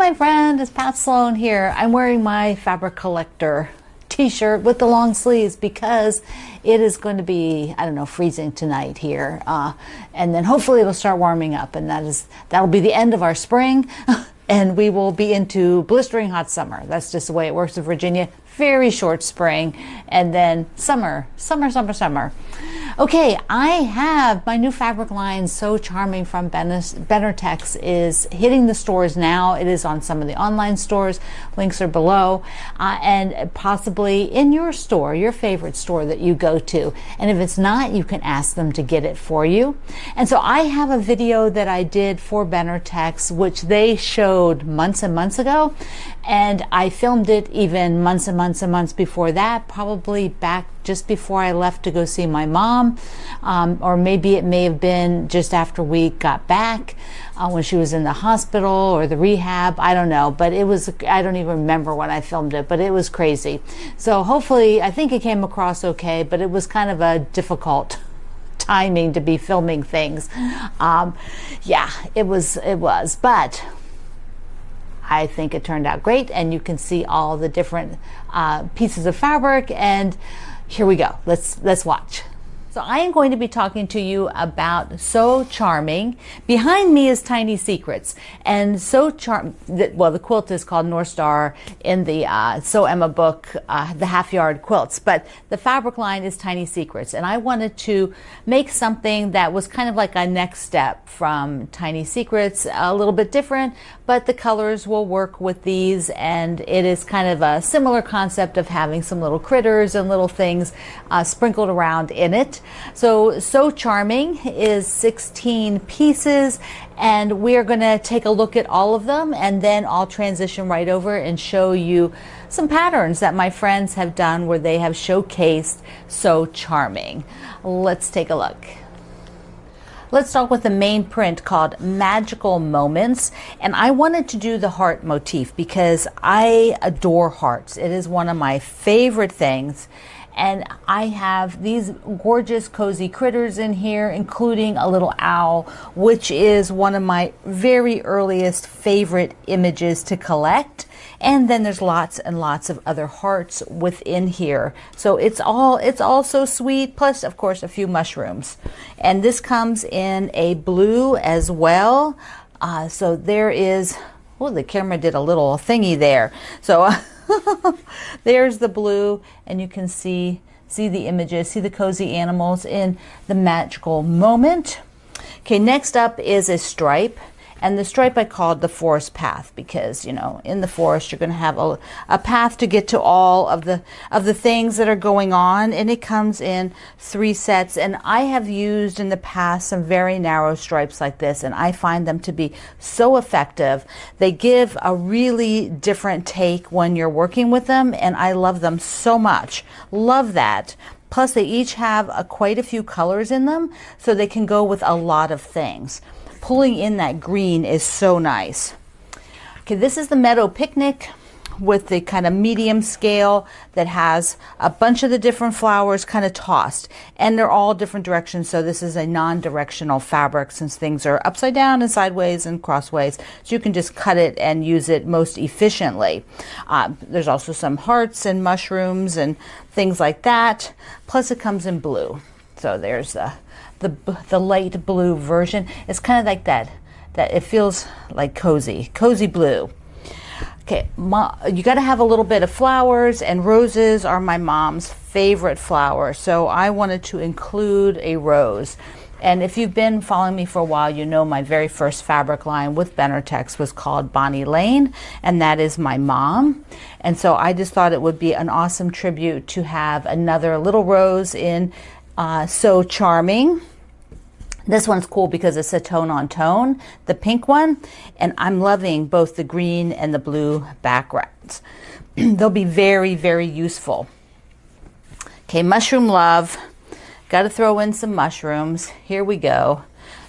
my friend, it's Pat Sloan here. I'm wearing my fabric collector t-shirt with the long sleeves because it is going to be, I don't know, freezing tonight here. And then hopefully it'll start warming up, and that'll be the end of our spring. And we will be into blistering hot summer. That's just the way it works in Virginia. Very short spring, and then summer. Okay, I have my new fabric line, So Charming from Benartex, is hitting the stores now. It is on some of the online stores. Links are below. And possibly in your store, your favorite store that you go to. And if it's not, you can ask them to get it for you. And so I have a video that I did for Benartex, which they showed months and months ago. And I filmed it even months and months before that, probably back just before I left to go see my mom, or maybe it may have been just after we got back, when she was in the hospital or the rehab. I don't know, but it was, I don't even remember when I filmed it, but it was crazy. So hopefully, I think it came across okay, but it was kind of a difficult timing to be filming things. Yeah, it was, but I think it turned out great, and you can see all the different pieces of fabric, and here we go. Let's watch. So I am going to be talking to you about So Charming. Behind me is Tiny Secrets, and the quilt is called North Star in the So Emma book, the Half Yard Quilts, but the fabric line is Tiny Secrets, and I wanted to make something that was kind of like a next step from Tiny Secrets, a little bit different, but the colors will work with these, and it is kind of a similar concept of having some little critters and little things sprinkled around in it. So Charming is 16 pieces, and we are going to take a look at all of them, and then I'll transition right over and show you some patterns that my friends have done where they have showcased So Charming. Let's take a look. Let's start with the main print called Magical Moments, and I wanted to do the heart motif because I adore hearts. It is one of my favorite things. And I have these gorgeous cozy critters in here, including a little owl, which is one of my very earliest favorite images to collect. And then there's lots and lots of other hearts within here. So it's all so sweet, plus of course a few mushrooms. And this comes in a blue as well. So there is, oh, the camera did a little thingy there. So there's the blue, and you can see the images, see the cozy animals in the Magical Moment. Okay, next up is a stripe, and the stripe I called the forest path because, you know, in the forest you're going to have a path to get to all of the things that are going on, and it comes in 3 sets. And I have used in the past some very narrow stripes like this, and I find them to be so effective. They give a really different take when you're working with them, and I love them so much. Love that. Plus they each have quite a few colors in them, so they can go with a lot of things. Pulling in that green is so nice. Okay, this is the Meadow Picnic with the kind of medium scale that has a bunch of the different flowers kind of tossed, and they're all different directions. So this is a non-directional fabric since things are upside down and sideways and crossways, so you can just cut it and use it most efficiently. There's also some hearts and mushrooms and things like that. Plus it comes in blue. So there's the light blue version. It's kind of like that it feels like cozy blue. Okay, you got to have a little bit of flowers, and roses are my mom's favorite flower, so I wanted to include a rose. And if you've been following me for a while, you know my very first fabric line with Benartex was called Bonnie Lane, and that is my mom. And so I just thought it would be an awesome tribute to have another little rose in So Charming. This one's cool because it's a tone on tone, the pink one, and I'm loving both the green and the blue backgrounds. They'll be very, very useful. Okay, Mushroom Love. Got to throw in some mushrooms. Here we go.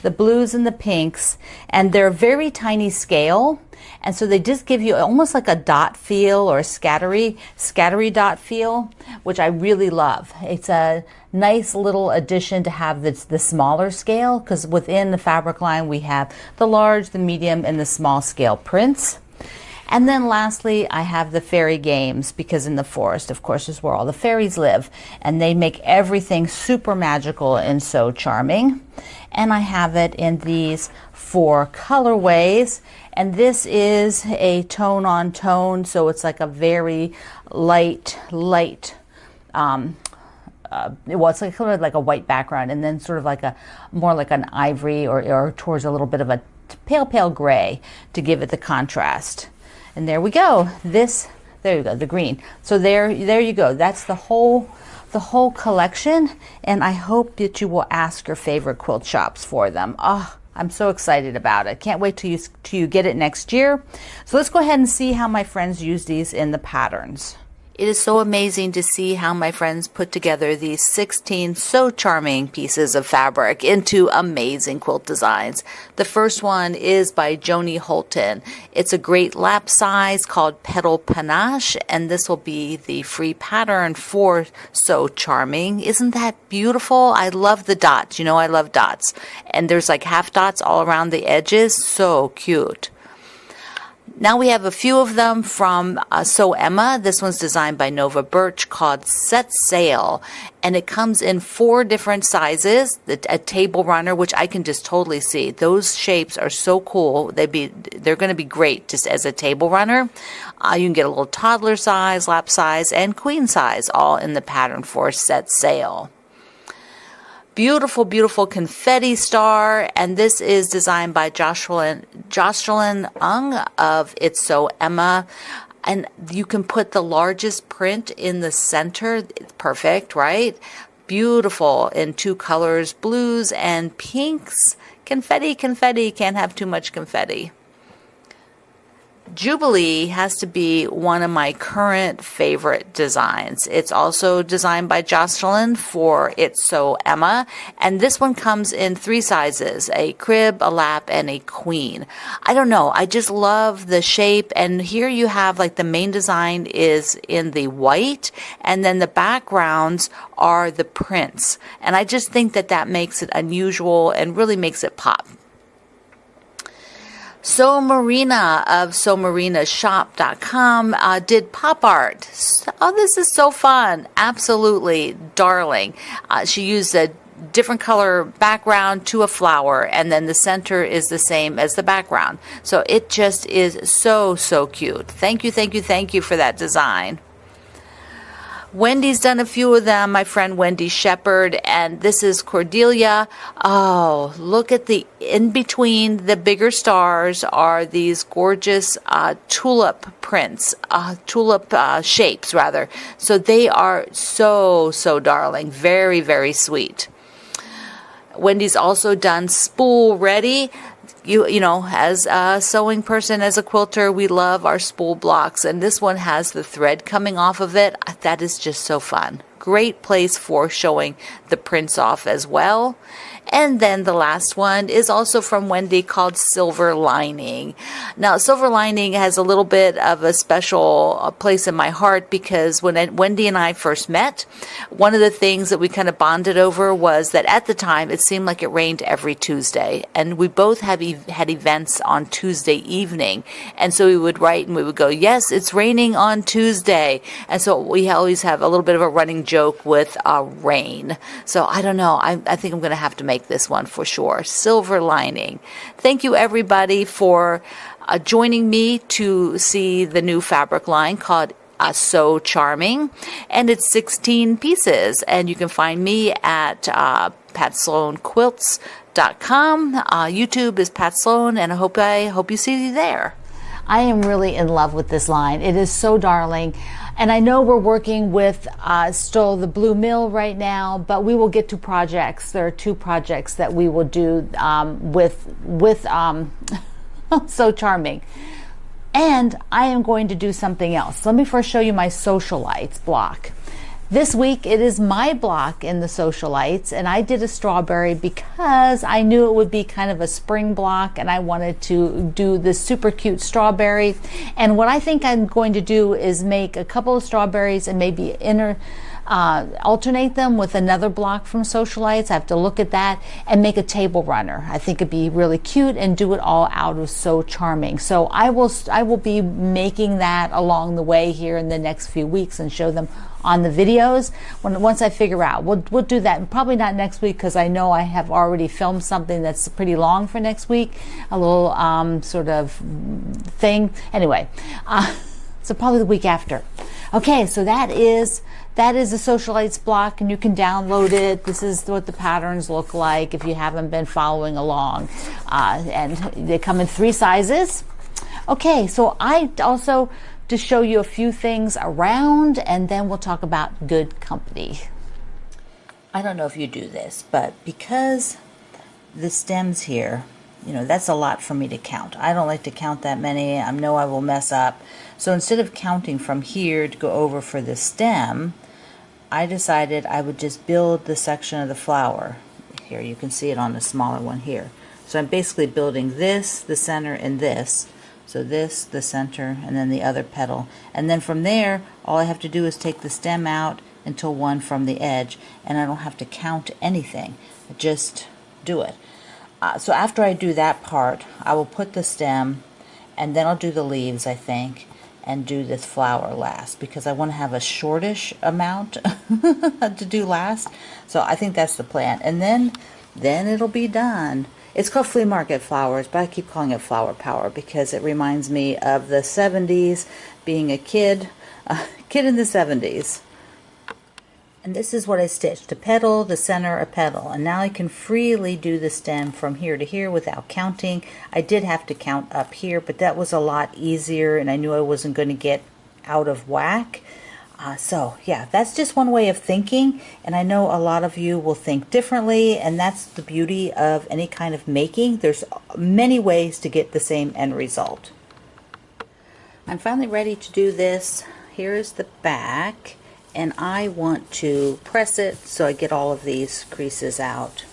The blues and the pinks, and they're very tiny scale, and so they just give you almost like a dot feel or a scattery dot feel, which I really love. It's a nice little addition to have the smaller scale, because within the fabric line we have the large, the medium, and the small scale prints. And then lastly, I have the fairy games, because in the forest, of course, is where all the fairies live, and they make everything super magical and so charming. And I have it in these 4 colorways, and this is a tone on tone, so it's like a very light, well, it's like, kind of like a white background, and then sort of like a more like an ivory or towards a little bit of a pale gray to give it the contrast. And there we go. There you go, the green. So there you go. That's the whole collection, and I hope that you will ask your favorite quilt shops for them. Oh, I'm so excited about it. Can't wait till you get it next year. So let's go ahead and see how my friends use these in the patterns. It is so amazing to see how my friends put together these 16 so charming pieces of fabric into amazing quilt designs. The first one is by Joni Holton. It's a great lap size called Petal Panache, and this will be the free pattern for So Charming. Isn't that beautiful? I love the dots. You know I love dots. And there's like half dots all around the edges. So cute. Now we have a few of them from So Emma. This one's designed by Nova Birch, called Set Sail, and it comes in 4 different sizes. A table runner, which I can just totally see. Those shapes are so cool. They're going to be great just as a table runner. You can get a little toddler size, lap size, and queen size, all in the pattern for Set Sail. Beautiful, beautiful confetti star, and this is designed by Jocelyn Ung of It's So Emma. And you can put the largest print in the center. Perfect, right? Beautiful in 2 colors, blues and pinks. Confetti, confetti, can't have too much confetti. Jubilee has to be one of my current favorite designs. It's also designed by Jocelyn for It's So Emma, and this one comes in 3 sizes, a crib, a lap, and a queen. I don't know, I just love the shape, and here you have like the main design is in the white, and then the backgrounds are the prints, and I just think that makes it unusual and really makes it pop. So Marina of SoMarinaShop.com did pop art. Oh, this is so fun. Absolutely darling. She used a different color background to a flower, and then the center is the same as the background. So it just is so, so cute. Thank you, thank you, thank you for that design. Wendy's done a few of them, my friend Wendy Shepherd, and this is Cordelia. Oh, look at the in between the bigger stars are these gorgeous tulip prints, tulip shapes rather. So they are so, so darling, very, very sweet. Wendy's also done spool ready. You know, as a sewing person, as a quilter, we love our spool blocks, and this one has the thread coming off of it. That is just so fun. Great place for showing the prints off as well. And then the last one is also from Wendy, called Silver Lining. Now, Silver Lining has a little bit of a special place in my heart, because when Wendy and I first met, one of the things that we kind of bonded over was that at the time it seemed like it rained every Tuesday, and we both had events on Tuesday evening, and so we would write and we would go, yes, it's raining on Tuesday, and so we always have a little bit of a running joke with rain. So I don't know, I think I'm going to have to make this one for sure. Silver Lining. Thank you everybody for joining me to see the new fabric line called So Charming, and it's 16 pieces, and you can find me at PatSloanQuilts.com. YouTube is Pat Sloan, and I hope you see you there. I am really in love with this line. It is so darling. And I know we're working with still the Blue Mill right now, but we will get to projects. There are 2 projects that we will do with So Charming. And I am going to do something else. Let me first show you my Socialites block. This week it is my block in the Socialites, and I did a strawberry because I knew it would be kind of a spring block, and I wanted to do this super cute strawberry. And what I think I'm going to do is make a couple of strawberries and maybe alternate them with another block from Socialites. I have to look at that and make a table runner. I think it'd be really cute and do it all out of So Charming. So I will be making that along the way here in the next few weeks and show them on the videos once I figure out. We'll do that, and probably not next week because I know I have already filmed something that's pretty long for next week, a little sort of thing. Anyway, so probably the week after. Okay, so that is the Socialites block, and you can download it. This is what the patterns look like if you haven't been following along, and they come in 3 sizes. Okay, so I also to show you a few things around, and then we'll talk about good company. I don't know if you do this, but because the stems here, you know, that's a lot for me to count. I don't like to count that many. I know I will mess up. So instead of counting from here to go over for the stem, I decided I would just build the section of the flower. Here, you can see it on the smaller one here. So I'm basically building this, the center, and this. So this, the center, and then the other petal. And then from there, all I have to do is take the stem out until one from the edge, and I don't have to count anything. I just do it. So after I do that part, I will put the stem, and then I'll do the leaves, I think, and do this flower last, because I want to have a shortish amount to do last. So I think that's the plan. And then it'll be done. It's called flea market flowers, but I keep calling it flower power because it reminds me of the 70s, being a kid in the 70s. And this is what I stitched: a petal, the center, a petal. And now I can freely do the stem from here to here without counting. I did have to count up here, but that was a lot easier, and I knew I wasn't going to get out of whack. So yeah, that's just one way of thinking, and I know a lot of you will think differently, and that's the beauty of any kind of making. There's many ways to get the same end result. I'm finally ready to do this. Here's the back, and I want to press it so I get all of these creases out,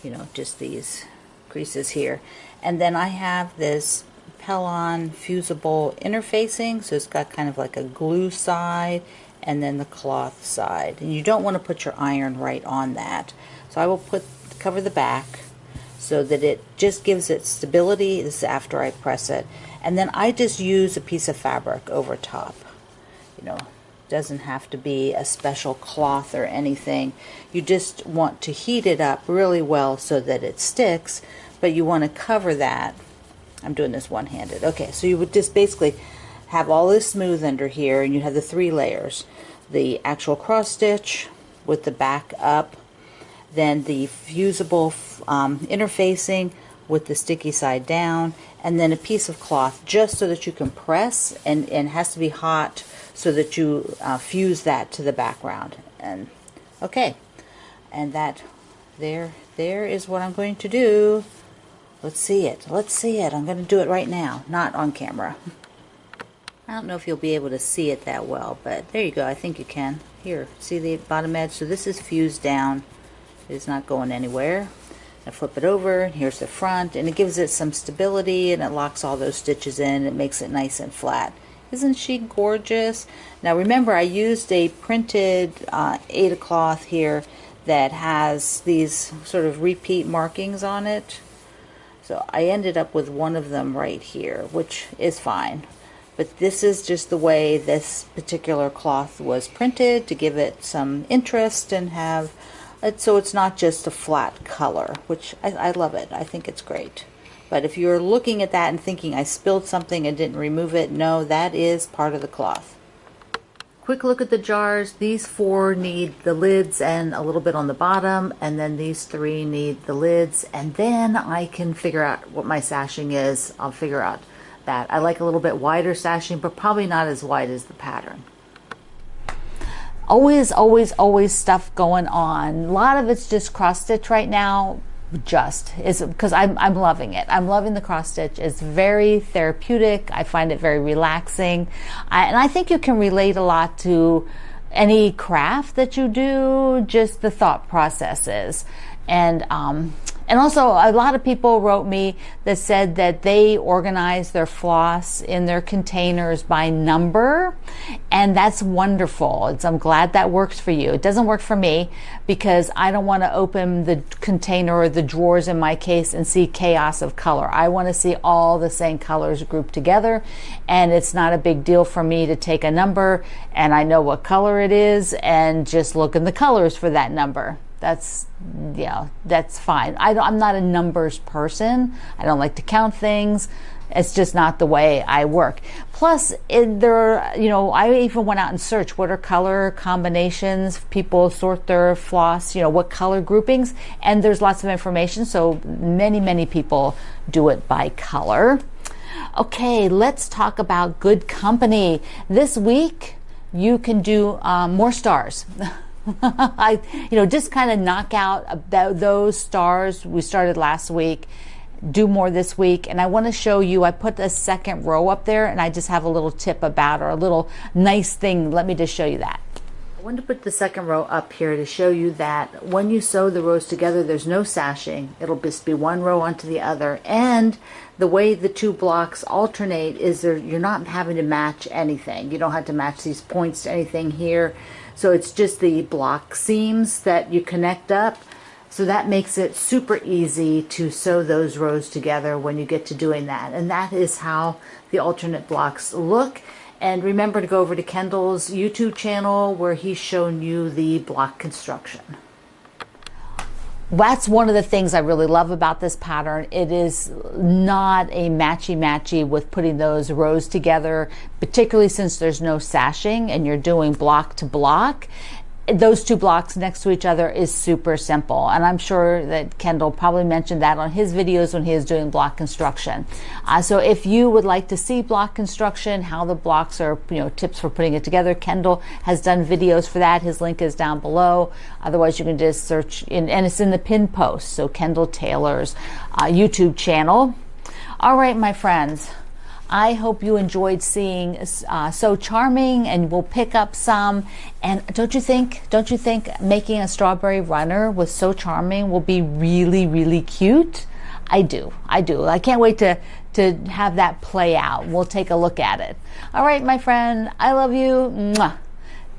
you know, just these creases here. And then I have this Pellon fusible interfacing, so it's got kind of like a glue side and then the cloth side, and you don't want to put your iron right on that. So I will cover the back so that it just gives it stability. This is after I press it, and then I just use a piece of fabric over top. You know, doesn't have to be a special cloth or anything. You just want to heat it up really well so that it sticks, but you want to cover that. I'm doing this one-handed. Okay, so you would just basically have all this smooth under here, and you have the 3 layers: the actual cross stitch with the back up, then the fusible interfacing with the sticky side down, and then a piece of cloth just so that you can press, and it has to be hot so that you fuse that to the background. And okay, and that there is what I'm going to do. Let's see it. Let's see it. I'm going to do it right now, not on camera. I don't know if you'll be able to see it that well, but there you go. I think you can. Here, see the bottom edge? So this is fused down. It's not going anywhere. I flip it over, and here's the front, and it gives it some stability, and it locks all those stitches in. It makes it nice and flat. Isn't she gorgeous? Now remember, I used a printed Aida cloth here that has these sort of repeat markings on it. So I ended up with one of them right here, which is fine. But this is just the way this particular cloth was printed to give it some interest and have it so it's not just a flat color, which I love it. I think it's great. But if you're looking at that and thinking I spilled something and didn't remove it, no, that is part of the cloth. Quick look at the jars. These 4 need the lids and a little bit on the bottom, and then these 3 need the lids, and then I can figure out what my sashing is. I'll figure out that. I like a little bit wider sashing, but probably not as wide as the pattern. Always stuff going on. A lot of it's just cross stitch right now. Just is because I'm loving it. I'm loving the cross stitch. It's very therapeutic. I find it very relaxing, and I think you can relate a lot to any craft that you do. Just the thought processes, and And also, a lot of people wrote me that said that they organize their floss in their containers by number, and that's wonderful. I'm glad that works for you. It doesn't work for me because I don't want to open the container or the drawers in my case and see chaos of color. I want to see all the same colors grouped together, and it's not a big deal for me to take a number and I know what color it is and just look in the colors for that number. That's fine. I'm not a numbers person. I don't like to count things. It's just not the way I work. Plus, I even went out and searched what are color combinations. People sort their floss, what color groupings, and there's lots of information. So many people do it by color. Okay, let's talk about good company. This week, you can do more stars. Just kind of knock out those stars we started last week, do more this week. And I want to show you, I put a second row up there and I just have a little tip about, or a little nice thing. Let me just show you that. I wanted to put the second row up here to show you that when you sew the rows together, there's no sashing. It'll just be one row onto the other. And the way the two blocks alternate is you're not having to match anything. You don't have to match these points to anything here. So it's just the block seams that you connect up. So that makes it super easy to sew those rows together when you get to doing that. And that is how the alternate blocks look. And remember to go over to Kendall's YouTube channel where he's shown you the block construction. That's one of the things I really love about this pattern. It is not a matchy-matchy with putting those rows together, particularly since there's no sashing and you're doing block to block. Those two blocks next to each other is super simple, and I'm sure that Kendall probably mentioned that on his videos when he is doing block construction. So if you would like to see block construction, how the blocks are, tips for putting it together, Kendall has done videos for that. His link is down below. Otherwise, you can just search, and it's in the pinned post, so Kendall Taylor's YouTube channel. All right, my friends. I hope you enjoyed seeing So Charming, and we'll pick up some. And don't you think making a strawberry runner with So Charming will be really cute? I do. I can't wait to have that play out. We'll take a look at it. All right, my friend, I love you. Mwah.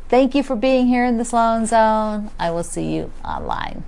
Thank you for being here in the Sloan Zone. I will see you online.